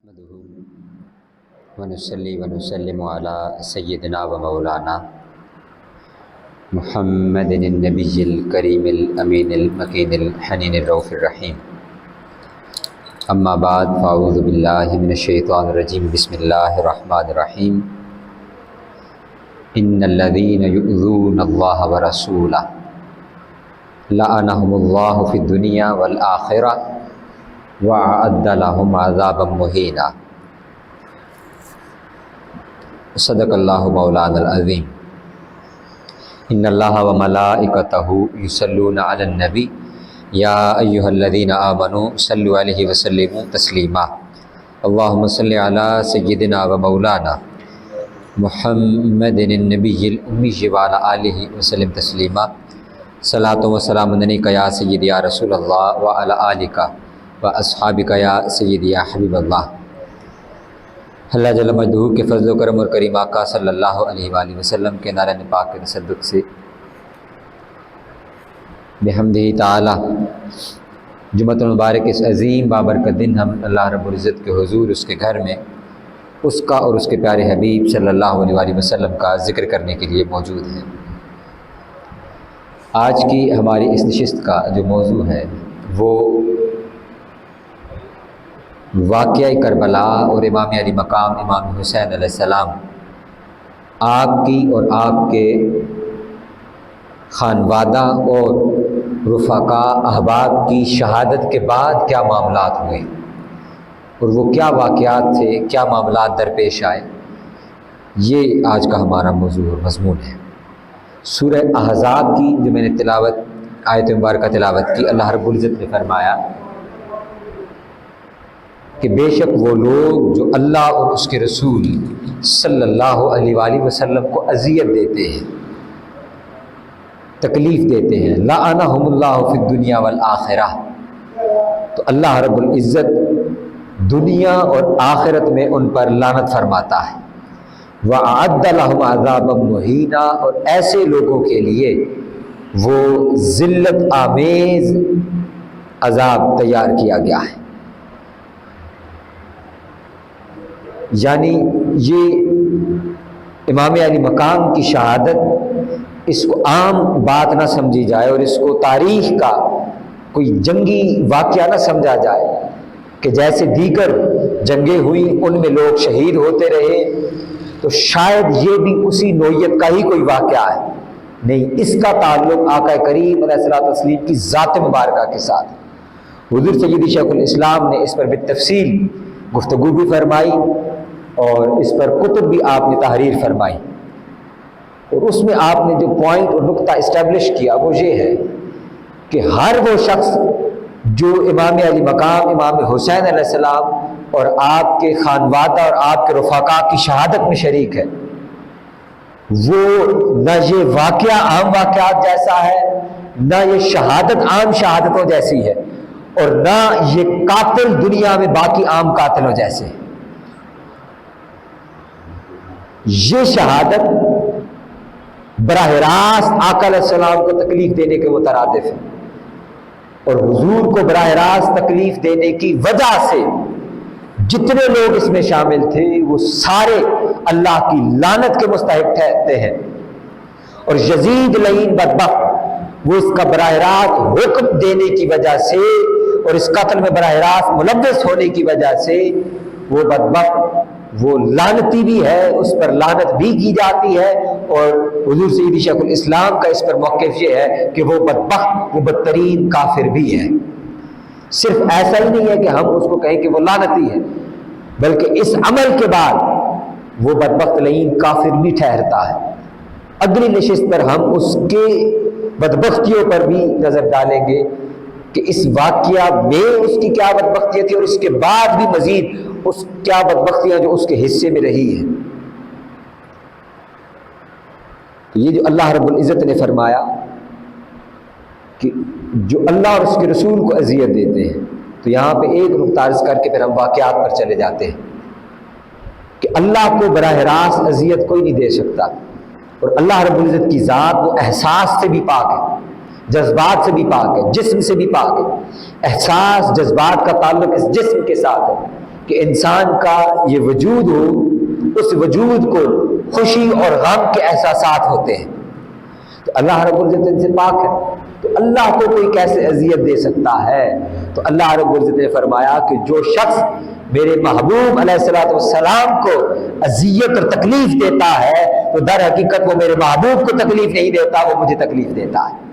نحمده ونصلي ونسلم على سيدنا ومولانا محمد النبي الكريم الأمين المكين الحنين الرؤوف الرحيم. أما بعد فأعوذ بالله من الشيطان الرجيم. بسم الله الرحمن الرحيم. إن الذين يؤذون الله ورسوله لعنهم الله في الدنيا والآخرة وأعد لهم عذابا مهينا. صدق اللہ مولانا العظیم. ان اللہ وملائکتہ یصلون علی النبی یا ایہا الذین آمنوا صلوا علیہ وسلموا تسلیما. اللہم صل علی سیدنا ومولانا محمد النبی الامی وعلی آلہ وسلم تسلیما. صلاۃ و سلام علیک یا سیدی یا رسول اللہ وعلی آلک واصحابک یا سیدی یا حبیب اللہ. اللہ جل مجدہ کے فضل و کرم اور کریم آقا صلی اللہ علیہ وآلہ وسلم کے نعرہ پاک کے تصدق سے بحمدہ تعالی جمعۃ المبارک اس عظیم بابرکت دن ہم اللہ رب العزت کے حضور اس کے گھر میں اس کا اور اس کے پیارے حبیب صلی اللہ علیہ وآلہ وسلم کا ذکر کرنے کے لیے موجود ہیں. آج کی ہماری اس نشست کا جو موضوع ہے وہ واقعہ کربلا اور امام علی مقام امام حسین علیہ السلام آپ کی اور آپ کے خانوادہ اور رفقا احباب کی شہادت کے بعد کیا معاملات ہوئے اور وہ کیا واقعات تھے، کیا معاملات درپیش آئے، یہ آج کا ہمارا موضوع اور مضمون ہے. سورہ احزاب کی جو میں نے آیت مبارکہ تلاوت کی، اللہ رب العزت نے فرمایا کہ بے شک وہ لوگ جو اللہ اور اس کے رسول صلی اللہ علیہ وآلہ وسلم کو اذیت دیتے ہیں، تکلیف دیتے ہیں، لعنہم اللہ فی الدنیا والآخرہ، تو اللہ رب العزت دنیا اور آخرت میں ان پر لعنت فرماتا ہے. وَأَعَدَّ لَهُمْ عَذَابًا مُهِينًا، اور ایسے لوگوں کے لیے وہ ذلت آمیز عذاب تیار کیا گیا ہے. یعنی یہ امام علی مقام کی شہادت اس کو عام بات نہ سمجھی جائے اور اس کو تاریخ کا کوئی جنگی واقعہ نہ سمجھا جائے کہ جیسے دیگر جنگیں ہوئیں ان میں لوگ شہید ہوتے رہے تو شاید یہ بھی اسی نوعیت کا ہی کوئی واقعہ ہے. نہیں، اس کا تعلق آقا کریم علیہ الصلوۃ والتسلیم کی ذات مبارکہ کے ساتھ. حضور سیدی شیخ الاسلام نے اس پر بالتفصیل گفتگو بھی فرمائی اور اس پر کتب بھی آپ نے تحریر فرمائی، اور اس میں آپ نے جو پوائنٹ اور نقطہ اسٹیبلش کیا وہ یہ ہے کہ ہر وہ شخص جو امام علی مقام امام حسین علیہ السلام اور آپ کے خانوادہ اور آپ کے رفقا کی شہادت میں شریک ہے، وہ نہ یہ واقعہ عام واقعات جیسا ہے، نہ یہ شہادت عام شہادتوں جیسی ہے، اور نہ یہ قاتل دنیا میں باقی عام قاتلوں جیسے. یہ شہادت براہ راست آقا علیہ السلام کو تکلیف دینے کے مترادف ہے، اور حضور کو براہ راست تکلیف دینے کی وجہ سے جتنے لوگ اس میں شامل تھے وہ سارے اللہ کی لعنت کے مستحق ٹھہرتے ہیں. اور یزید لعین بدبخت وہ اس کا براہ راست حکم دینے کی وجہ سے اور اس قتل میں براہ راست ملوث ہونے کی وجہ سے وہ بدبخت وہ لعنتی بھی ہے، اس پر لعنت بھی کی جاتی ہے. اور حضور سیدی شیخ الاسلام کا اس پر موقف یہ ہے کہ وہ بدبخت وہ بدترین کافر بھی ہے. صرف ایسا ہی نہیں ہے کہ ہم اس کو کہیں کہ وہ لعنتی ہے، بلکہ اس عمل کے بعد وہ بدبخت لعین کافر بھی ٹھہرتا ہے. اگلی نشست پر ہم اس کے بدبختیوں پر بھی نظر ڈالیں گے کہ اس واقعہ میں اس کی کیا بدبختیاں تھی اور اس کے بعد بھی مزید اس کیا بدبختیاں جو اس کے حصے میں رہی ہیں. یہ جو اللہ رب العزت نے فرمایا کہ جو اللہ اور اس کے رسول کو اذیت دیتے ہیں، تو یہاں پہ ایک نقطہ عرض کر کے پھر ہم واقعات پر چلے جاتے ہیں کہ اللہ کو براہ راست اذیت کوئی نہیں دے سکتا، اور اللہ رب العزت کی ذات وہ احساس سے بھی پاک ہے، جذبات سے بھی پاک ہے، جسم سے بھی پاک ہے. احساس جذبات کا تعلق اس جسم کے ساتھ ہے، کہ انسان کا یہ وجود ہو، اس وجود کو خوشی اور غم کے احساسات ہوتے ہیں، تو اللہ رب العزت ان سے پاک ہے، تو اللہ کو کوئی کیسے اذیت دے سکتا ہے؟ تو اللہ رب العزت نے فرمایا کہ جو شخص میرے محبوب علیہ الصلوۃ والسلام کو اذیت اور تکلیف دیتا ہے تو در حقیقت وہ میرے محبوب کو تکلیف نہیں دیتا، وہ مجھے تکلیف دیتا ہے۔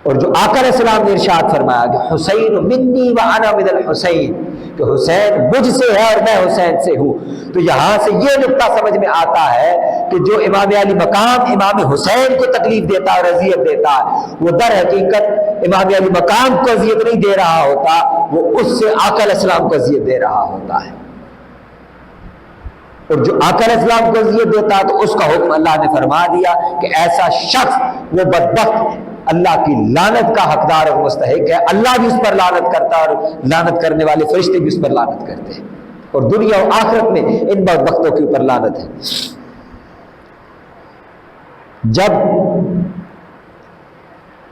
اور جو آقا علیہ السلام نے ارشاد فرمایا کہ حسین منی وانا من الحسین، کہ حسین مجھ سے ہے اور میں حسین سے ہوں، تو یہاں سے یہ نقطہ سمجھ میں آتا ہے کہ جو امام علی مقام امام حسین کو تکلیف دیتا اور اذیت دیتا ہے، وہ در حقیقت امام علی مقام کو اذیت نہیں دے رہا ہوتا، وہ اس سے آقا علیہ السلام کو اذیت دے رہا ہوتا ہے۔ اور جو آقا علیہ السلام کو اذیت دیتا تو اس کا حکم اللہ نے فرما دیا کہ ایسا شخص وہ بدبخت اللہ کی لعنت کا حقدار اور مستحق ہے، اللہ بھی اس پر لعنت کرتا ہے اور لعنت کرنے والے فرشتے بھی اس پر لعنت کرتے ہیں، اور دنیا و آخرت میں ان بدبختوں کے اوپر لعنت ہے۔ جب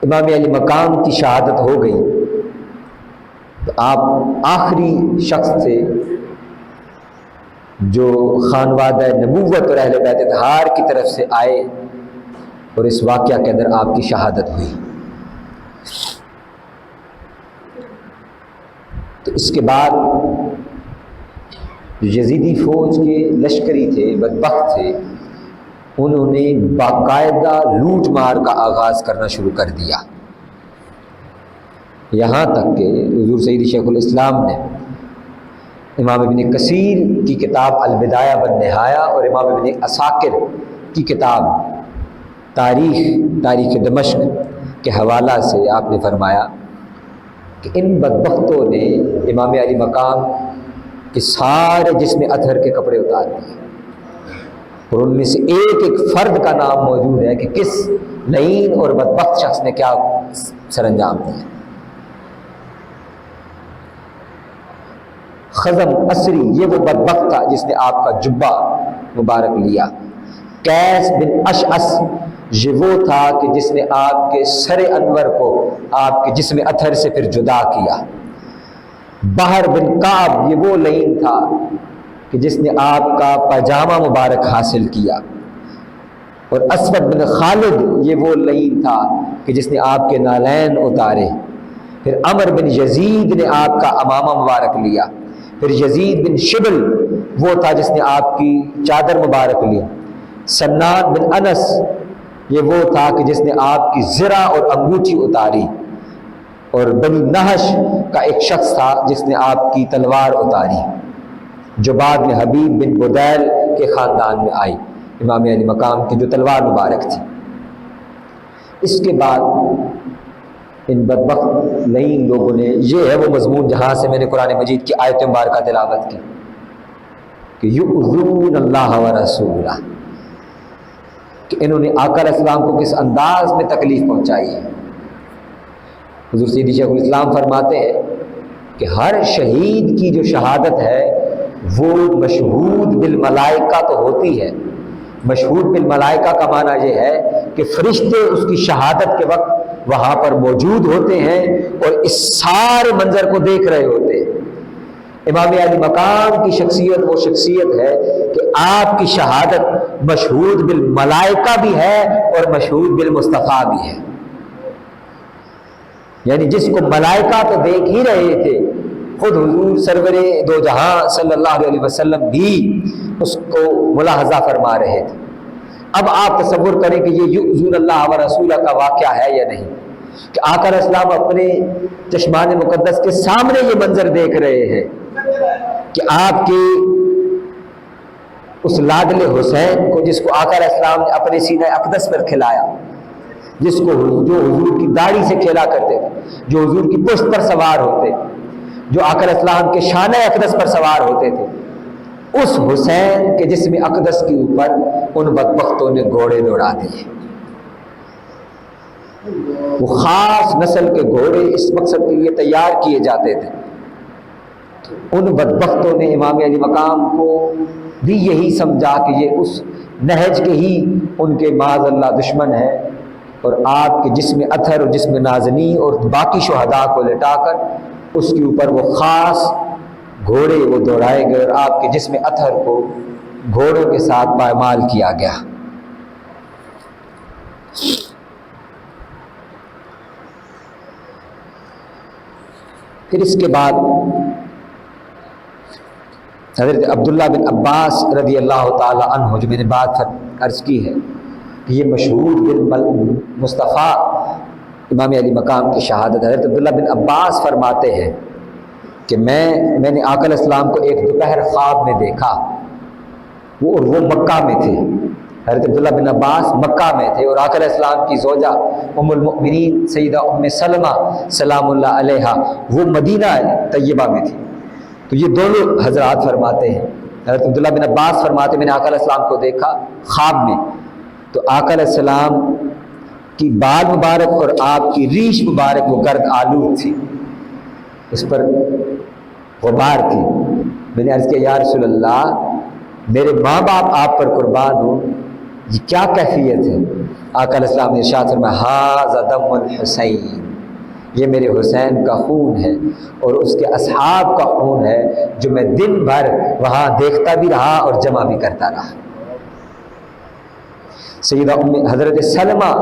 امام علی مقام کی شہادت ہو گئی تو آپ آخری شخص تھے جو خانوادہ نبوت اور اہل بیت اطہار کی طرف سے آئے، اور اس واقعہ کے اندر آپ کی شہادت ہوئی۔ تو اس کے بعد جو یزیدی فوج کے لشکری تھے، بدبخت تھے، انہوں نے باقاعدہ لوٹ مار کا آغاز کرنا شروع کر دیا، یہاں تک کہ حضور سید شیخ الاسلام نے امام ابن کثیر کی کتاب البدایہ والنہایہ اور امام ابن عساکر کی کتاب تاریخ دمشق کے حوالہ سے آپ نے فرمایا کہ ان بدبختوں نے امام علی مقام کے سارے جسم اطہر کے کپڑے اتار دیے، اور ان میں سے ایک ایک فرد کا نام موجود ہے کہ کس لعین اور بدبخت شخص نے کیا سر انجام دیا۔ خزم اسری یہ وہ بدبخت تھا جس نے آپ کا جبہ مبارک لیا۔ قیس بن اشعث یہ وہ تھا کہ جس نے آپ کے سر انور کو آپ کے جسم اطہر سے پھر جدا کیا۔ بحر بن کعب یہ وہ لعین تھا کہ جس نے آپ کا پاجامہ مبارک حاصل کیا، اور اسود بن خالد یہ وہ لعین تھا کہ جس نے آپ کے نالین اتارے۔ پھر عمر بن یزید نے آپ کا امامہ مبارک لیا۔ پھر یزید بن شبل وہ تھا جس نے آپ کی چادر مبارک لی۔ سنان بن انس یہ وہ تھا کہ جس نے آپ کی زرہ اور انگوٹھی اتاری، اور بنی نحش کا ایک شخص تھا جس نے آپ کی تلوار اتاری، جو بعد میں حبیب بن بدیل کے خاندان میں آئی، امام علی مقام کی جو تلوار مبارک تھی۔ اس کے بعد ان بدبخت لعین لوگوں نے، یہ ہے وہ مضمون جہاں سے میں نے قرآن مجید کی آیت مبارکہ تلاوت کی کہ یؤذون اللہ ورسولہ، کہ انہوں نے آقا علیہ السلام کو کس انداز میں تکلیف پہنچائی ہے۔ حضور سید شیخ الاسلام فرماتے ہیں کہ ہر شہید کی جو شہادت ہے وہ مشہود بالملائکہ تو ہوتی ہے، مشہود بالملائکہ کا معنی یہ ہے کہ فرشتے اس کی شہادت کے وقت وہاں پر موجود ہوتے ہیں اور اس سارے منظر کو دیکھ رہے ہوتے ہیں۔ امام علی مقام کی شخصیت وہ شخصیت ہے کہ آپ کی شہادت مشہود بالملائکہ بھی ہے اور مشہود بالمصطفیٰ بھی ہے، یعنی جس کو ملائکہ تو دیکھ ہی رہے تھے، خود حضور سرور دو جہاں صلی اللہ علیہ وسلم بھی اس کو ملاحظہ فرما رہے تھے۔ اب آپ تصور کریں کہ یہ یؤذون اللہ ورسولہ کا واقعہ ہے یا نہیں، کہ آقا علیہ السلام اپنے چشمان مقدس کے سامنے یہ منظر دیکھ رہے ہیں کہ آپ کی اس لادل حسین کو، جس کو آقا علیہ السلام نے اپنے سینہ اقدس پر کھلایا، جس کو جو حضور کی داڑھی سے کھیلا کرتے تھے، جو حضور کی پشت پر سوار ہوتے، جو آقا علیہ السلام کے شانہ اقدس پر سوار ہوتے تھے، اس حسین کے جسم اقدس کے اوپر ان بدبختوں نے گھوڑے دوڑا دیے۔ وہ خاص نسل کے گھوڑے اس مقصد کے لیے تیار کیے جاتے تھے۔ ان بدبختوں نے امام علی مقام کو بھی یہی سمجھا کہ یہ اس نہج کے ہی ان کے معاذ اللہ دشمن ہے، اور آپ کے جسم اطہر اور جسم نازنی اور باقی شہداء کو لٹا کر اس کے اوپر وہ خاص گھوڑے وہ دوڑائے گئے اور آپ کے جسم اطہر کو گھوڑوں کے ساتھ پائمال کیا گیا۔ پھر اس کے بعد حضرت عبداللہ بن عباس رضی اللہ تعالی عنہ، جو میں نے بات عرض کی ہے کہ یہ مشہور بن مصطفیٰ امام علی مقام کی شہادت، حضرت عبداللہ بن عباس فرماتے ہیں کہ میں نے آقا علیہ السلام کو ایک دوپہر خواب میں دیکھا، وہ مکہ میں تھے۔ حضرت عبداللہ بن عباس مکہ میں تھے اور آقا علیہ السلام کی زوجہ ام المؤمنین سیدہ ام سلمہ سلام اللہ علیہا وہ مدینہ طیبہ میں تھی۔ تو یہ دونوں حضرات فرماتے ہیں، حضرت عبداللہ بن عباس فرماتے ہیں میں نے آقا علیہ السلام کو دیکھا خواب میں، تو آقا علیہ السلام کی بال مبارک اور آپ کی ریش مبارک وہ گرد آلود تھی، اس پر غبار تھی۔ میں نے عرض کیا یا رسول اللہ میرے ماں باپ آپ پر قربان ہو، یہ کیا کیفیت ہے؟ آقا علیہ السلام نے ارشاد فرمایا ھذا دم الحسین، یہ میرے حسین کا خون ہے اور اس کے اصحاب کا خون ہے جو میں دن بھر وہاں دیکھتا بھی رہا اور جمع بھی کرتا رہا۔ سیدہ حضرت سلمہ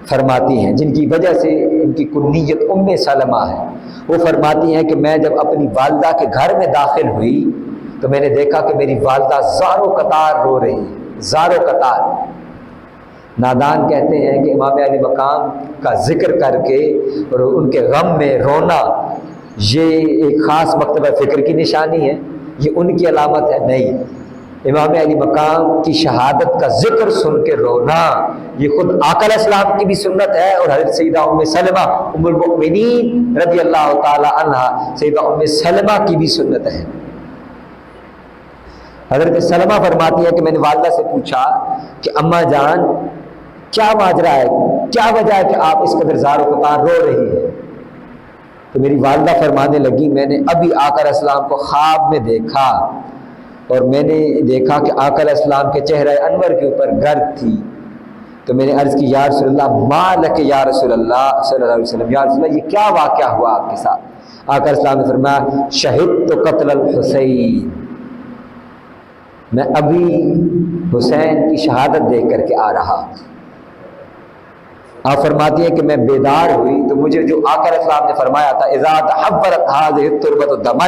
فرماتی ہیں، جن کی وجہ سے ان کی کنیت ام سلمہ ہے، وہ فرماتی ہیں کہ میں جب اپنی والدہ کے گھر میں داخل ہوئی تو میں نے دیکھا کہ میری والدہ زارو قطار رو رہی ہے، زارو قطار۔ نادان کہتے ہیں کہ امام علی مقام کا ذکر کر کے اور ان کے غم میں رونا یہ ایک خاص مکتبہ فکر کی نشانی ہے، یہ ان کی علامت ہے؟ نہیں، امام علی مقام کی شہادت کا ذکر سن کے رونا یہ خود آقا علیہ السلام کی بھی سنت ہے اور حضرت سیدہ ام سلمہ ام المؤمنین رضی اللہ تعالی عنہا سیدہ ام سلمہ کی بھی سنت ہے۔ حضرت سلمہ فرماتی ہے کہ میں نے والدہ سے پوچھا کہ اماں جان کیا ماجرا ہے، کیا وجہ ہے کہ آپ اس قدر زار و قطار رو رہی ہے؟ تو میری والدہ فرمانے لگی میں نے ابھی آقا علیہ السلام کو خواب میں دیکھا اور میں نے دیکھا کہ آقا علیہ السلام کے چہرہ انور کے اوپر گرد تھی، تو میں نے عرض کی یا رسول اللہ ما لک یا رسول اللہ صلی اللہ علیہ وسلم، یا رسول اللہ یہ کیا واقعہ ہوا آپ کے ساتھ؟ آقا علیہ السلام نے فرمایا شہدت قتل الحسین، میں ابھی حسین کی شہادت دیکھ کر کے آ رہا۔ آپ فرماتی ہیں کہ میں بیدار ہوئی تو مجھے جو آقا علیہ السلام نے فرمایا تھا اذا تحورت هذه التربة دما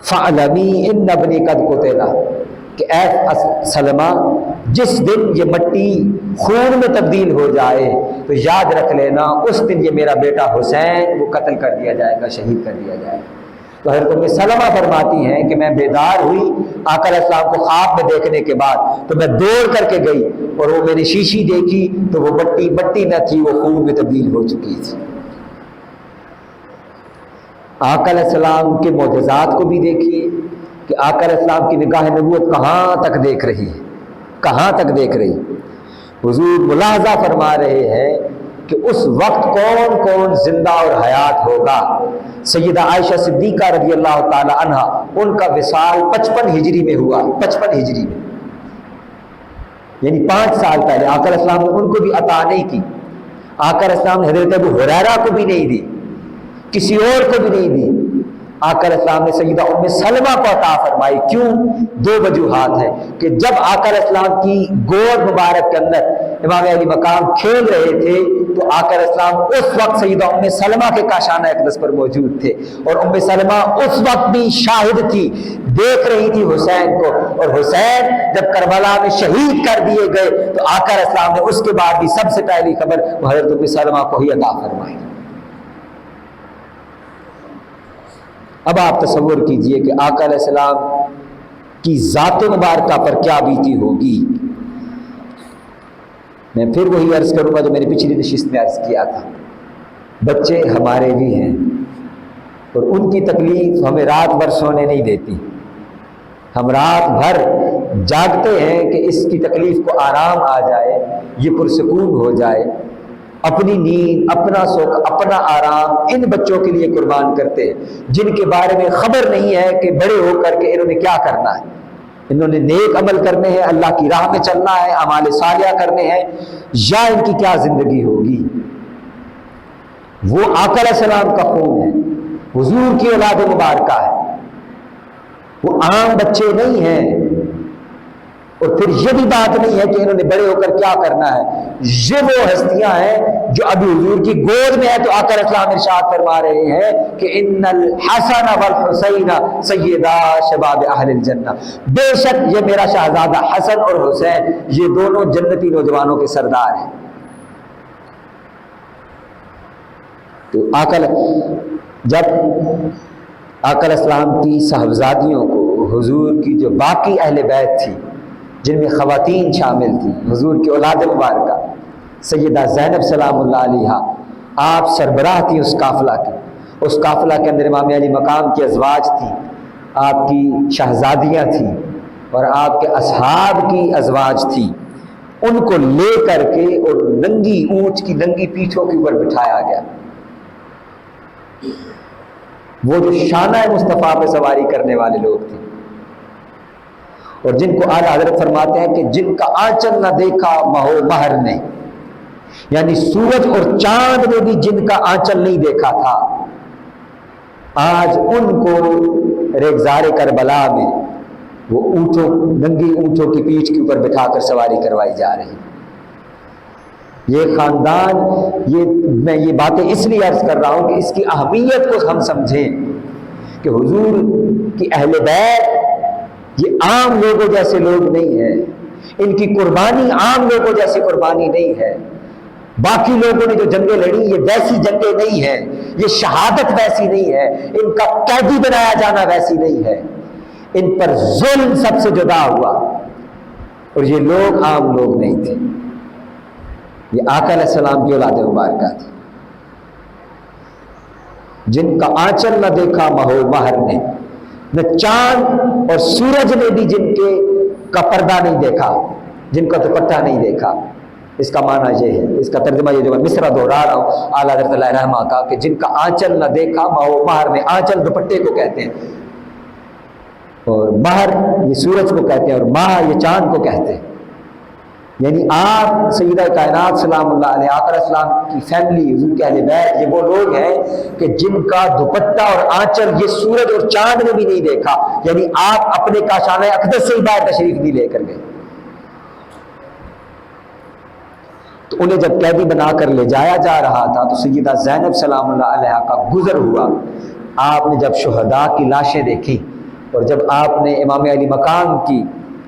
فاعلمی ان ابنی قد قتل، کہ اے سلمہ جس دن یہ مٹی خون میں تبدیل ہو جائے تو یاد رکھ لینا اس دن یہ میرا بیٹا حسین وہ قتل کر دیا جائے گا، شہید کر دیا جائے گا۔ تو حضرت ام سلمہ فرماتی ہیں کہ میں بیدار ہوئی آقا علیہ السلام کو خواب میں دیکھنے کے بعد تو میں دوڑ کر کے گئی اور وہ میں نے شیشی دیکھی تو وہ مٹی نہ تھی، وہ خون میں تبدیل ہو چکی تھی۔ آقا علیہ السلام کے معجزات کو بھی دیکھیے کہ آقا علیہ السلام کی نگاہ نبوت کہاں تک دیکھ رہی ہے، کہاں تک دیکھ رہی ہے۔ حضور ملاحظہ فرما رہے ہیں کہ اس وقت کون کون زندہ اور حیات ہوگا۔ سیدہ عائشہ صدیقہ رضی اللہ تعالی عنہا ان کا وصال 55 ہجری میں ہوا، 55 ہجری میں، یعنی 5 سال پہلے۔ آقا علیہ السلام نے ان کو بھی عطا نہیں کی، آقا علیہ السلام نے حضرت ابو ہریرہ کو بھی نہیں دی، کسی اور کو بھی نہیں دی۔ آقا علیہ السلام نے سیدہ ام سلمہ کو عطا فرمائی۔ کیوں؟ 2 وجوہات ہیں کہ جب آقا علیہ السلام کی گود مبارک کے اندر امام علی مقام کھیل رہے تھے تو آقا علیہ السلام اس وقت سیدہ ام سلمہ کے کاشانہ اقدس پر موجود تھے اور ام سلمہ اس وقت بھی شاہد تھی، دیکھ رہی تھی حسین کو، اور حسین جب کربلا میں شہید کر دیے گئے تو آقا علیہ السلام نے اس کے بعد بھی سب سے پہلی خبر حضرت ام سلمہ کو ہی عطا فرمائی۔ اب آپ تصور کیجئے کہ آقا علیہ السلام کی ذات مبارکہ پر کیا بیتی ہوگی۔ میں پھر وہی عرض کروں گا جو میں نے پچھلی نشست میں عرض کیا تھا، بچے ہمارے بھی ہیں اور ان کی تکلیف ہمیں رات بھر سونے نہیں دیتی، ہم رات بھر جاگتے ہیں کہ اس کی تکلیف کو آرام آ جائے، یہ پرسکون ہو جائے، اپنی نیند، اپنا سوکھ، اپنا آرام ان بچوں کے لیے قربان کرتے ہیں جن کے بارے میں خبر نہیں ہے کہ بڑے ہو کر کے انہوں نے کیا کرنا ہے، انہوں نے نیک عمل کرنے ہیں، اللہ کی راہ میں چلنا ہے، اعمال صالحہ کرنے ہیں، یا ان کی کیا زندگی ہوگی۔ وہ آقا علیہ السلام کا خون ہے، حضور کی اولاد مبارکہ ہے، وہ عام بچے نہیں ہیں۔ اور پھر یہ بھی بات نہیں ہے کہ انہوں نے بڑے ہو کر کیا کرنا ہے، یہ وہ ہستیاں ہیں جو ابھی حضور کی گود میں ہے۔ تو آقا اسلام ارشاد فرما رہے ہیں کہ ان الحسن والحسین سیدا شباب اہل الجنہ، بے شک یہ میرا شہزادہ حسن اور حسین یہ دونوں جنتی نوجوانوں کے سردار ہیں۔ تو جب آقا اسلام کی صاحبزادیوں کو حضور کی جو باقی اہل بیت تھی، جن میں خواتین شامل تھیں، حضور کی اولاد مبارکہ سیدہ زینب سلام اللہ علیہا، آپ سربراہ تھی اس قافلہ کی۔ اس قافلہ کے اندر امام علی مقام کی ازواج تھیں، آپ کی شہزادیاں تھیں، اور آپ کے اصحاب کی ازواج تھیں۔ ان کو لے کر کے اور ننگی اونٹ کی ننگی پیٹھوں کے اوپر بٹھایا گیا۔ وہ جو شانہ مصطفیٰ پہ سواری کرنے والے لوگ تھے، اور جن کو اعلیٰ حضرت فرماتے ہیں کہ جن کا آنچل نہ دیکھا مہو مہر نے، یعنی سورج اور چاند نے بھی جن کا آنچل نہیں دیکھا تھا، آج ان کو ریگزار کربلا میں وہ ننگی اونٹوں کی پیٹھ کے اوپر بٹھا کر سواری کروائی جا رہی۔ یہ خاندان، میں یہ باتیں اس لیے عرض کر رہا ہوں کہ اس کی اہمیت کو ہم سمجھیں کہ حضور کی اہل بیت یہ عام لوگوں جیسے لوگ نہیں ہیں، ان کی قربانی عام لوگوں جیسی قربانی نہیں ہے۔ باقی لوگوں نے جو جنگیں لڑی یہ ویسی جنگیں نہیں ہیں، یہ شہادت ویسی نہیں ہے، ان کا قیدی بنایا جانا ویسی نہیں ہے، ان پر ظلم سب سے جدا ہوا، اور یہ لوگ عام لوگ نہیں تھے، یہ آقا علیہ السلام کی اولاد مبارکہ تھی، جن کا آنچل نہ دیکھا مہو مہر نے، نہ چاند اور سورج نے بھی جن کے کا پردہ نہیں دیکھا، جن کا دوپٹہ نہیں دیکھا۔ اس کا معنی یہ ہے، اس کا ترجمہ یہ جو میں مصرع دہرا رہا ہوں اعلیٰ حضرت علیہ رحمہ کا، کہ جن کا آنچل نہ دیکھا مہو مہر نے، آنچل دوپٹے کو کہتے ہیں، اور مہر یہ سورج کو کہتے ہیں، اور ماہ یہ چاند کو کہتے ہیں۔ یعنی آپ سیدہ کائنات سلام اللہ علیہ آقا اسلام کی فیملی، حضور کے اہل بیت، یہ وہ لوگ ہیں کہ جن کا دوپٹہ اور آنچل یہ سورج اور چاند نے بھی نہیں دیکھا، یعنی آپ اپنے کاشانہ اقدس سے ہی باہر تشریف نہیں لے کر گئے۔ تو انہیں جب قیدی بنا کر لے جایا جا رہا تھا تو سیدہ زینب سلام اللہ علیہ کا گزر ہوا، آپ نے جب شہداء کی لاشیں دیکھی، اور جب آپ نے امام علی مقام کی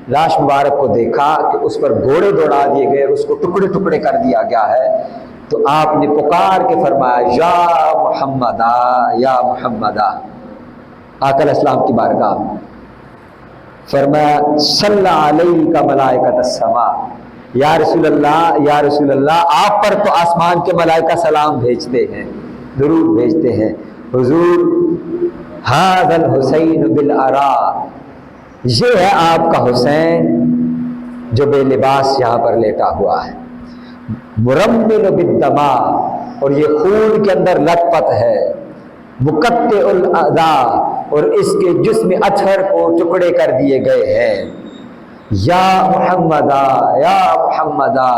لاش مبارک کو دیکھا کہ اس پر گھوڑے دوڑا دیے گئے، اس کو ٹکڑے ٹکڑے کر دیا گیا ہے، تو آپ نے پکار کے فرمایا یا محمدہ یا محمدہ، آقا علیہ السلام کی بارگاہ میں فرمایا صلی علیہ ملائکۃ السماء، یا رسول اللہ یا رسول اللہ، آپ پر تو آسمان کے ملائکہ سلام بھیجتے ہیں، درود بھیجتے ہیں۔ حضور ھذا الحسین بالعراء، یہ ہے آپ کا حسین جو بے لباس یہاں پر لیٹا ہوا ہے، مرمل بالدماء، اور یہ خون کے اندر لت پت ہے، مقطع الاعضاء، اور اس کے جسم اطہر کو ٹکڑے کر دیے گئے ہیں۔ یا محمدہ یا محمدہ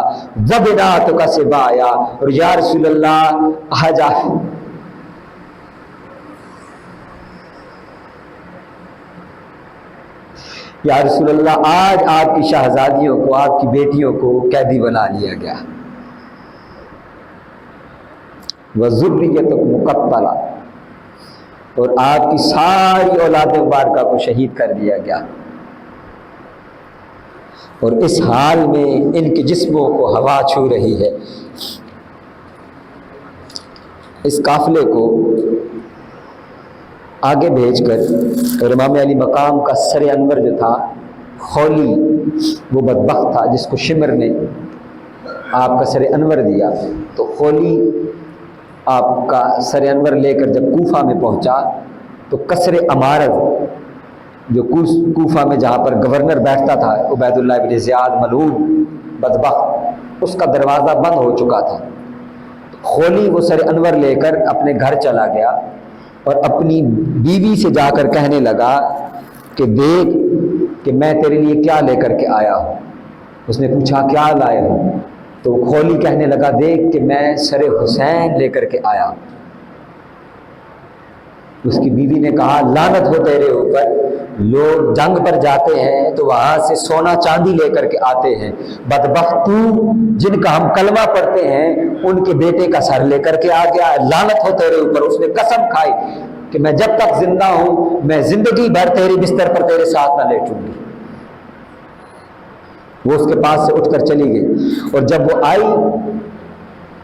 وبناتک سبایا، اور یا رسول اللہ آجا یا رسول اللہ آج آپ کی شہزادیوں کو، آپ کی بیٹیوں کو قیدی بنا لیا گیا، وذریتک مقتلہ، اور آپ کی ساری اولاد مبارکہ کو شہید کر دیا گیا، اور اس حال میں ان کے جسموں کو ہوا چھو رہی ہے۔ اس قافلے کو آگے بھیج کر، اور امام علی مقام کا سر انور جو تھا خولی، وہ بدبخت تھا جس کو شمر نے آپ کا سر انور دیا، تو خولی آپ کا سر انور لے کر جب کوفہ میں پہنچا تو قصر امارت، جو کوفہ میں جہاں پر گورنر بیٹھتا تھا عبید اللہ بن زیاد ملعون بدبخت، اس کا دروازہ بند ہو چکا تھا۔ خولی وہ سر انور لے کر اپنے گھر چلا گیا، اور اپنی بیوی سے جا کر کہنے لگا کہ دیکھ کہ میں تیرے لیے کیا لے کر کے آیا ہوں۔ اس نے پوچھا کیا لائے ہو؟ تو خولی کہنے لگا دیکھ کہ میں سر حسین لے کر کے آیا ہوں۔ اس کی بیوی نے کہا لعنت ہو تیرے اوپر، لوگ جنگ پر جاتے ہیں تو وہاں سے سونا چاندی لے کر کے آتے ہیں، بدبخت تو جن کا ہم کلمہ پڑھتے ہیں ان کے بیٹے کا سر لے کر کے آ گیا، لعنت ہو تیرے اوپر۔ اس نے قسم کھائی کہ میں جب تک زندہ ہوں میں زندگی بھر تیرے بستر پر تیرے ساتھ نہ لیٹوں گی۔ وہ اس کے پاس سے اٹھ کر چلی گئی، اور جب وہ آئی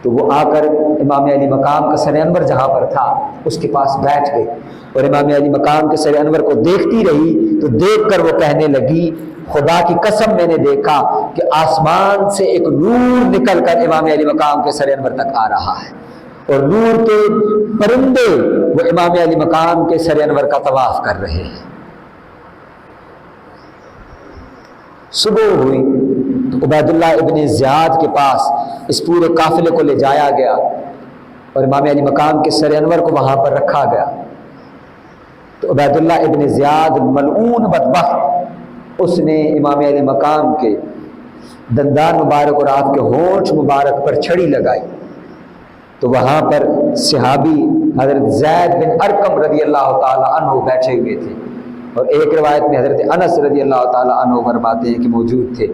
تو وہ آ کر امام علی مقام کا سر انور جہاں پر تھا اس کے پاس بیٹھ گئی، اور امام علی مقام کے سر انور کو دیکھتی رہی تو دیکھ کر وہ کہنے لگی خدا کی قسم میں نے دیکھا کہ آسمان سے ایک نور نکل کر امام علی مقام کے سر انور تک آ رہا ہے، اور نور کے پرندے وہ امام علی مقام کے سر انور کا طواف کر رہے ہیں۔ صبح ہوئی تو عبید اللہ ابن زیاد کے پاس اس پورے قافلے کو لے جایا گیا، اور امام علی مقام کے سر انور کو وہاں پر رکھا گیا۔ تو عبید اللہ ابن زیاد ملعون بدبخت، اس نے امام علی مقام کے دندان مبارک اور آپ کے ہونٹ مبارک پر چھڑی لگائی، تو وہاں پر صحابی حضرت زید بن ارقم رضی اللہ تعالی عنہ بیٹھے ہوئے تھے، اور ایک روایت میں حضرت انس رضی اللہ تعالی عنہ فرماتے ہیں کہ موجود تھے۔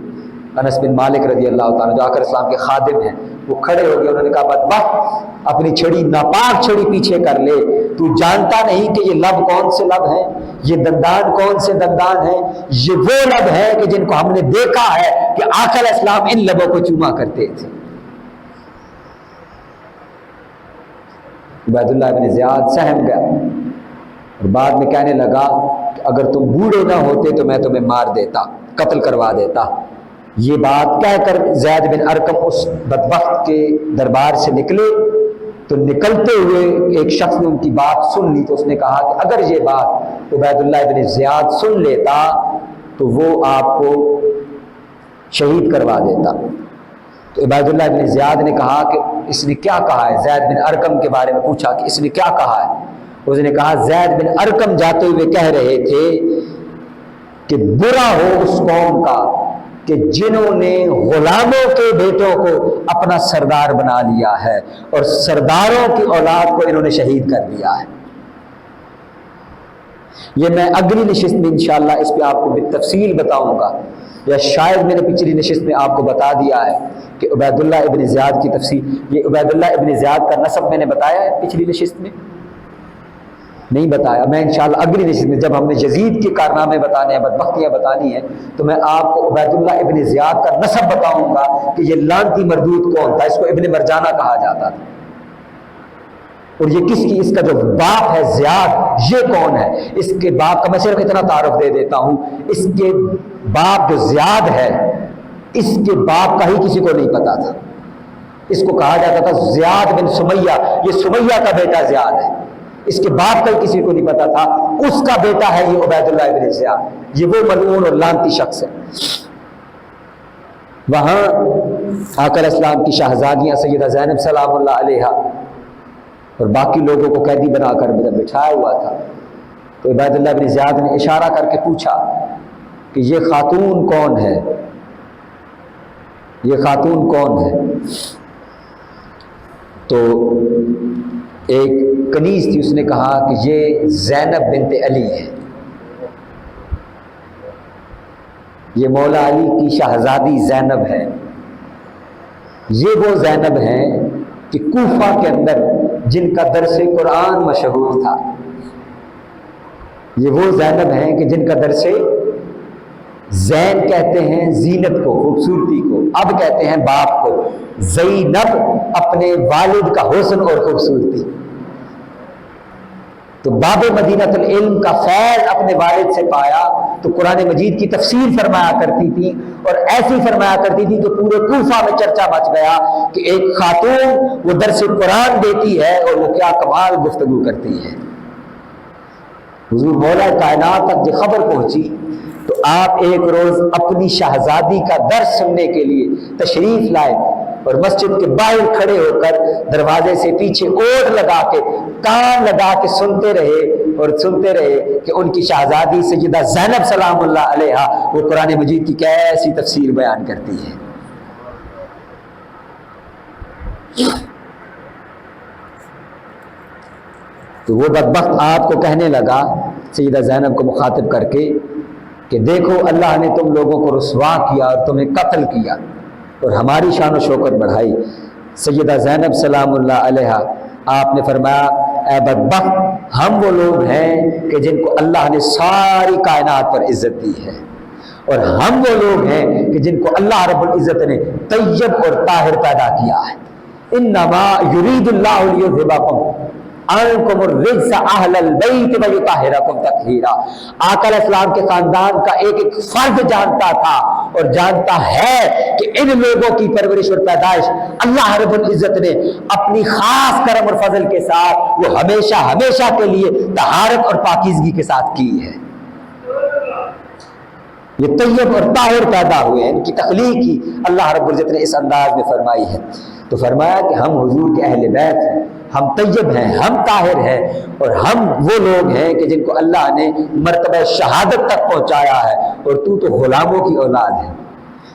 انس بن مالک رضی اللہ تعالیٰ جو آخر اسلام کے خادم ہیں، وہ کھڑے ہو گئے، انہوں نے کہا بدبخت اپنی چھڑی ناپاک چھڑی پیچھے کر لے، تو جانتا نہیں کہ یہ لب کون سے لب ہیں، یہ دندان کون سے دندان ہیں، یہ وہ لب ہیں کہ جن کو ہم نے دیکھا ہے کہ آقا علیہ السلام ان لبوں کو چوما کرتے تھے۔ عبید اللہ بن زیاد سہم گیا اور بعد میں کہنے لگا کہ اگر تم بوڑھے نہ ہوتے تو میں تمہیں مار دیتا، قتل کروا دیتا۔ یہ بات کہہ کر زید بن ارقم اس بدبخت کے دربار سے نکلے، تو نکلتے ہوئے ایک شخص نے ان کی بات سن لی، تو اس نے کہا کہ اگر یہ بات عبید اللہ بن زیاد سن لیتا تو وہ آپ کو شہید کروا دیتا۔ تو عبید اللہ بن زیاد نے کہا کہ اس نے کیا کہا ہے، زید بن ارقم کے بارے میں پوچھا کہ اس نے کیا کہا ہے۔ اس نے کہا زید بن ارقم جاتے ہوئے کہہ رہے تھے کہ برا ہو اس قوم کا کہ جنہوں نے غلاموں کے بیٹوں کو اپنا سردار بنا لیا ہے، اور سرداروں کی اولاد کو انہوں نے شہید کر دیا ہے۔ یہ میں اگلی نشست میں انشاءاللہ اس پہ آپ کو بالتفصیل بتاؤں گا، یا شاید میں نے پچھلی نشست میں آپ کو بتا دیا ہے کہ عبید اللہ ابن زیاد کی تفصیل، یہ عبید اللہ ابن زیاد کا نسب میں نے بتایا ہے پچھلی نشست میں نہیں بتایا۔ میں انشاءاللہ اگلی نشست میں جب ہم نے یزید کے کارنامے بتانے ہیں، بدبختیاں بتانی ہیں، تو میں آپ کو عبید اللہ ابن زیاد کا نسب بتاؤں گا کہ یہ لعنتی مردود کون تھا، اس کو ابن مرجانہ کہا جاتا تھا، اور یہ کس کی، اس کا جو باپ ہے زیاد یہ کون ہے، اس کے باپ کا میں صرف اتنا تعارف دے دیتا ہوں، اس کے باپ جو زیاد ہے اس کے باپ کا ہی کسی کو نہیں پتا تھا، اس کو کہا جاتا تھا زیاد بن سمیہ، یہ سمیہ کا بیٹا زیاد ہے، اس کے باپ کا کسی کو نہیں پتا تھا، اس کا بیٹا ہے یہ عبید اللہ ابن زیاد، یہ وہ ملعون اور لعنتی شخص ہے۔ وہاں آقا علیہ السلام کی شہزادیاں سیدہ زینب سلام اللہ علیہا اور باقی لوگوں کو قیدی بنا کر بٹھایا ہوا تھا، تو عبید اللہ ابن زیاد نے اشارہ کر کے پوچھا کہ یہ خاتون کون ہے، یہ خاتون کون ہے؟ تو ایک کنیز تھی، اس نے کہا کہ یہ زینب بنت علی ہے، یہ مولا علی کی شہزادی زینب ہے، یہ وہ زینب ہیں کہ کوفہ کے اندر جن کا درس قرآن مشہور تھا، یہ وہ زینب ہیں کہ جن کا درس زین کہتے ہیں زینت کو، خوبصورتی کو، اب کہتے ہیں باپ کو، زینب اپنے والد کا حسن اور خوبصورتی، تو باب مدینۃ العلم کا فیض اپنے والد سے پایا، تو قرآن مجید کی تفسیر فرمایا کرتی تھی، اور ایسی فرمایا کرتی تھی کہ پورے کوفہ میں چرچا مچ گیا کہ ایک خاتون وہ درس قرآن دیتی ہے اور وہ کیا کمال گفتگو کرتی ہے۔ حضور مولا کائنات تک یہ خبر پہنچی تو آپ ایک روز اپنی شہزادی کا درس سننے کے لیے تشریف لائے، اور مسجد کے باہر کھڑے ہو کر دروازے سے پیچھے اوٹ لگا کے کان لگا کے سنتے رہے کہ ان کی شہزادی سیدہ زینب سلام اللہ علیہا وہ قرآن مجید کی کیسی تفسیر بیان کرتی ہے۔ تو وہ بدبخت آپ کو کہنے لگا سیدہ زینب کو مخاطب کر کے کہ دیکھو اللہ نے تم لوگوں کو رسوا کیا اور تمہیں قتل کیا اور ہماری شان و شوکت بڑھائی۔ سیدہ زینب سلام اللہ علیہا آپ نے فرمایا اے بدبخت، ہم وہ لوگ ہیں کہ جن کو اللہ نے ساری کائنات پر عزت دی ہے، اور ہم وہ لوگ ہیں کہ جن کو اللہ رب العزت نے طیب اور طاہر پیدا کیا ہے۔ انما یرید اللہ لیذھبکم عنکم الرجس اہل البیت ویطہرکم تطہیرا۔ آقا علیہ السلام کے خاندان کا ایک ایک فرد جانتا تھا اور جانتا ہے کہ ان لوگوں کی پرورش اور پیدائش اللہ رب العزت نے اپنی خاص کرم اور فضل کے ساتھ وہ ہمیشہ ہمیشہ کے لیے طہارت اور پاکیزگی کے ساتھ کی ہے۔ یہ طیب اور طاہر پیدا ہوئے ہیں، ان کی تخلیق ہی اللہ رب العزت نے اس انداز میں فرمائی ہے۔ تو فرمایا کہ ہم حضور کے اہل بیت ہیں، ہم طیب ہیں، ہم طاہر ہیں، اور ہم وہ لوگ ہیں کہ جن کو اللہ نے مرتبہ شہادت تک پہنچایا ہے، اور تو غلاموں کی اولاد ہے۔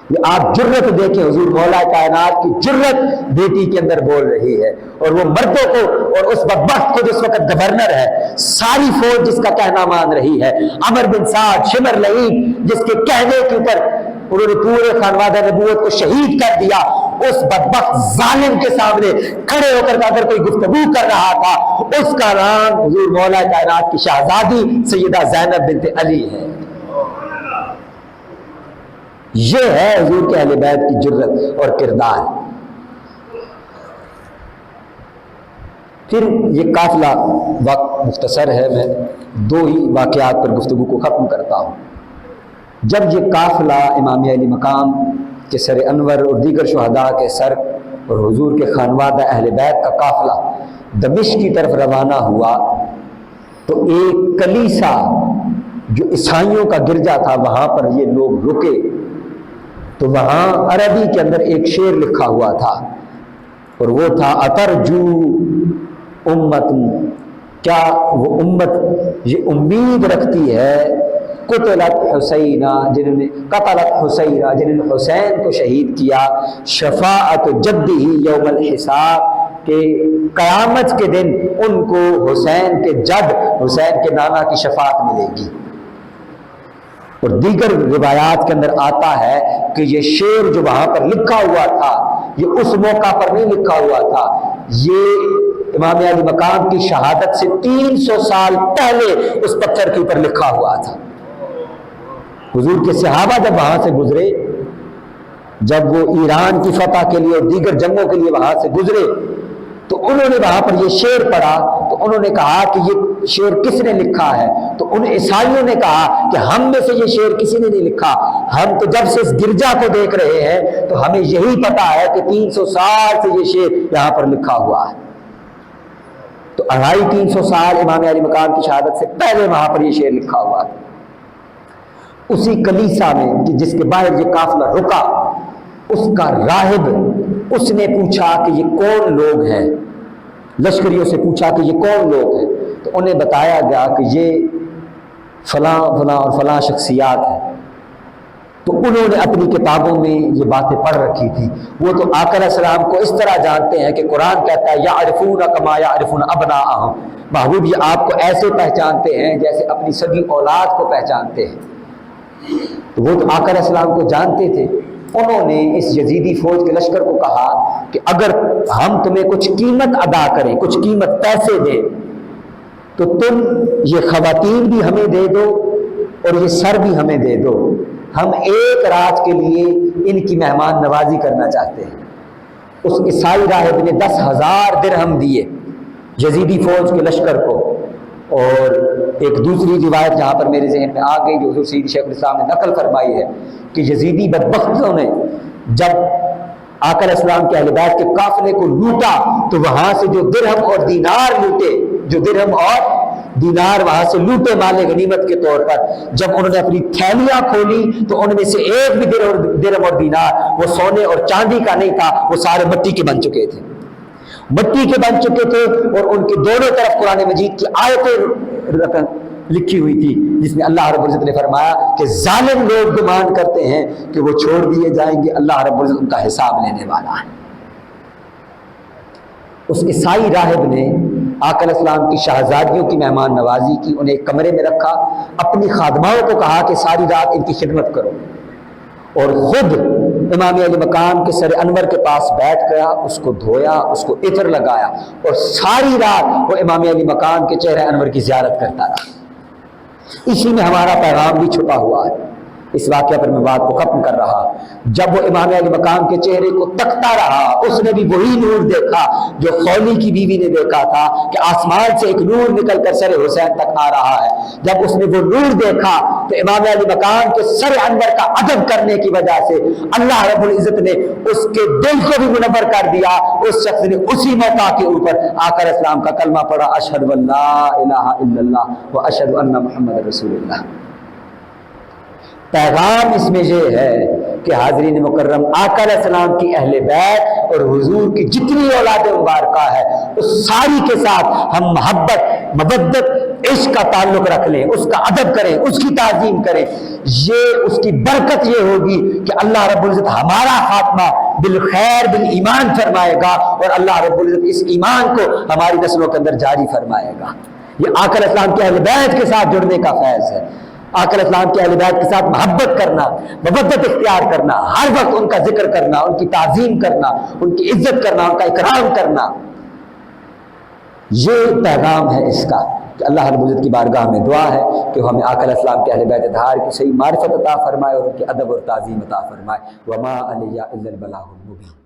یہ آپ جرت دیکھیں، حضور مولا کائنات کی جرت بیٹی کے اندر بول رہی ہے، اور وہ مردوں کو اور اس بدبخت کو جس وقت گورنر ہے، ساری فوج جس کا کہنا مان رہی ہے، عمر بن سعد شمر لعیب جس کے کہنے کے اوپر انہوں نے پورے خانوادہ نبوت کو شہید کر دیا، اس بدبخت ظالم کے سامنے کھڑے ہو کر اگر کوئی گفتگو کر رہا تھا، اس کا نام حضور مولا کائنات کی شہزادی سیدہ زینب بنت علی ہے۔ یہ ہے حضور کے اہل بیت کی جرت اور کردار۔ پھر یہ قافلہ، وقت مختصر ہے، میں دو ہی واقعات پر گفتگو کو ختم کرتا ہوں۔ جب یہ قافلہ امام علی مقام کے سر انور اور دیگر شہداء کے سر اور حضور کے خانوادہ اہل بیت کا قافلہ دمشق کی طرف روانہ ہوا، تو ایک کلیسا جو عیسائیوں کا گرجا تھا وہاں پر یہ لوگ رکے، تو وہاں عربی کے اندر ایک شعر لکھا ہوا تھا، اور وہ تھا اترجو امت، کیا وہ امت یہ امید رکھتی ہے قتلت حسینہ، جنہوں نے قتلت حسینہ، جنہوں نے حسین کو شہید کیا، شفاعت جدہ یوم الحساب، کہ قیامت کے دن ان کو حسین کے جد، حسین کے نانا کی شفاعت ملے گی۔ اور دیگر روایات کے اندر آتا ہے کہ یہ شعر جو وہاں پر لکھا ہوا تھا، یہ اس موقع پر نہیں لکھا ہوا تھا، یہ امام علی مقام کی شہادت سے 300 سال پہلے اس پتھر کے اوپر لکھا ہوا تھا۔ حضور کے صحابہ جب وہاں سے گزرے، جب وہ ایران کی فتح کے لیے اور دیگر جنگوں کے لیے وہاں سے گزرے، تو انہوں نے وہاں پر یہ شعر پڑھا، تو انہوں نے کہا کہ یہ شعر کس نے لکھا ہے؟ تو ان عیسائیوں نے کہا کہ ہم میں سے یہ شعر کسی نے نہیں لکھا، ہم تو جب سے اس گرجا کو دیکھ رہے ہیں تو ہمیں یہی پتا ہے کہ 300 سال سے یہ شعر یہاں پر لکھا ہوا ہے۔ تو 250-300 سال امام علی مقام کی شہادت سے پہلے وہاں پر یہ شعر لکھا ہوا ہے۔ اسی کلیسا میں جس کے باہر یہ قافلہ رکا، اس کا راہب، اس نے پوچھا کہ یہ کون لوگ ہیں، لشکریوں سے پوچھا کہ یہ کون لوگ ہیں، تو انہیں بتایا گیا کہ یہ فلاں فلاں اور فلاں شخصیات ہیں۔ تو انہوں نے اپنی کتابوں میں یہ باتیں پڑھ رکھی تھی۔ وہ تو آقا علیہ السلام کو اس طرح جانتے ہیں کہ قرآن کہتا ہے یعرفون کما یعرفون ابناءہم، محبوب یہ آپ کو ایسے پہچانتے ہیں جیسے اپنی سگی اولاد کو پہچانتے ہیں۔ تو وہ تو آقا علیہ السلام کو جانتے تھے۔ انہوں نے اس یزیدی فوج کے لشکر کو کہا کہ اگر ہم تمہیں کچھ قیمت ادا کریں، کچھ قیمت پیسے دیں، تو تم یہ خواتین بھی ہمیں دے دو اور یہ سر بھی ہمیں دے دو، ہم ایک رات کے لیے ان کی مہمان نوازی کرنا چاہتے ہیں۔ اس عیسائی راہب نے 10,000 درہم دیے یزیدی فوج کے لشکر کو۔ اور ایک دوسری روایت جہاں پر میرے ذہن میں آ گئی جو حضور سید شیخ الاسلام نے نقل فرمائی ہے کہ یزیدی بدبختوں نے جب آقا علیہ السلام کے اہل بیت کے قافلے کو لوٹا تو وہاں سے جو درہم اور دینار لوٹے، جو درہم اور دینار وہاں سے لوٹے مال غنیمت کے طور پر، جب انہوں نے اپنی تھیلیاں کھولی تو ان میں سے ایک بھی درہم اور دینار وہ سونے اور چاندی کا نہیں تھا، وہ سارے مٹی کے بن چکے تھے، مٹی کے بن چکے تھے۔ اور ان کے دونوں طرف قرآن مجید کی آیتیں لکھی ہوئی تھی جس میں اللہ رب العزت نے فرمایا کہ ظالم لوگ گمان کرتے ہیں کہ وہ چھوڑ دیے جائیں گے، اللہ رب العزت ان کا حساب لینے والا ہے۔ اس عیسائی راہب نے آقا علیہ السلام کی شہزادیوں کی مہمان نوازی کی، انہیں ایک کمرے میں رکھا، اپنی خادماؤں کو کہا کہ ساری رات ان کی خدمت کرو، اور خود امام علی مقام کے سر انور کے پاس بیٹھ گیا، اس کو دھویا، اس کو عطر لگایا، اور ساری رات وہ امام علی مقام کے چہرہ انور کی زیارت کرتا رہا۔ اسی میں ہمارا پیغام بھی چھپا ہوا ہے۔ اس واقعہ پر میں بات کو ختم کر رہا، جب وہ امام علی مقام کے چہرے کو تکتا رہا، اس نے بھی وہی نور دیکھا جو خولی کی بیوی نے دیکھا تھا کہ آسمان سے ایک نور نکل کر سر حسین تک آ رہا ہے۔ جب اس نے وہ نور دیکھا تو امام علی مقام کے سر انور کا ادب کرنے کی وجہ سے اللہ رب العزت نے اس کے دل کو بھی منور کر دیا۔ اس شخص نے اسی موقع کے اوپر آقا علیہ السلام کا کلمہ پڑھا، اشہد ان لا الہ الا اللہ و اشہد ان محمد رسول اللہ۔ پیغام اس میں یہ ہے کہ حاضرین مکرم، آقا علیہ السلام کی اہل بیت اور حضور کی جتنی اولاد مبارکہ ہے اس ساری کے ساتھ ہم محبت، مودت، عشق کا تعلق رکھ لیں، اس کا ادب کریں، اس کی تعظیم کریں۔ یہ اس کی برکت یہ ہوگی کہ اللہ رب العزت ہمارا خاتمہ بالخیر بالایمان فرمائے گا، اور اللہ رب العزت اس ایمان کو ہماری نسلوں کے اندر جاری فرمائے گا۔ یہ آقا علیہ السلام کے اہل بیت کے ساتھ جڑنے کا فیض ہے۔ آقا علیہ السلام کے اہل بیت کے ساتھ محبت کرنا، مودت اختیار کرنا، ہر وقت ان کا ذکر کرنا، ان کی تعظیم کرنا، ان کی عزت کرنا، ان کا اکرام کرنا، یہ پیغام ہے اس کا کہ اللہ رب العزت کی بارگاہ میں دعا ہے کہ ہمیں آقا علیہ السلام کے اہل بیت اطہار کی صحیح معرفت عطا فرمائے اور ان کی ادب اور تعظیم عطا فرمائے۔ وما علیہ الا البلاغ المبین۔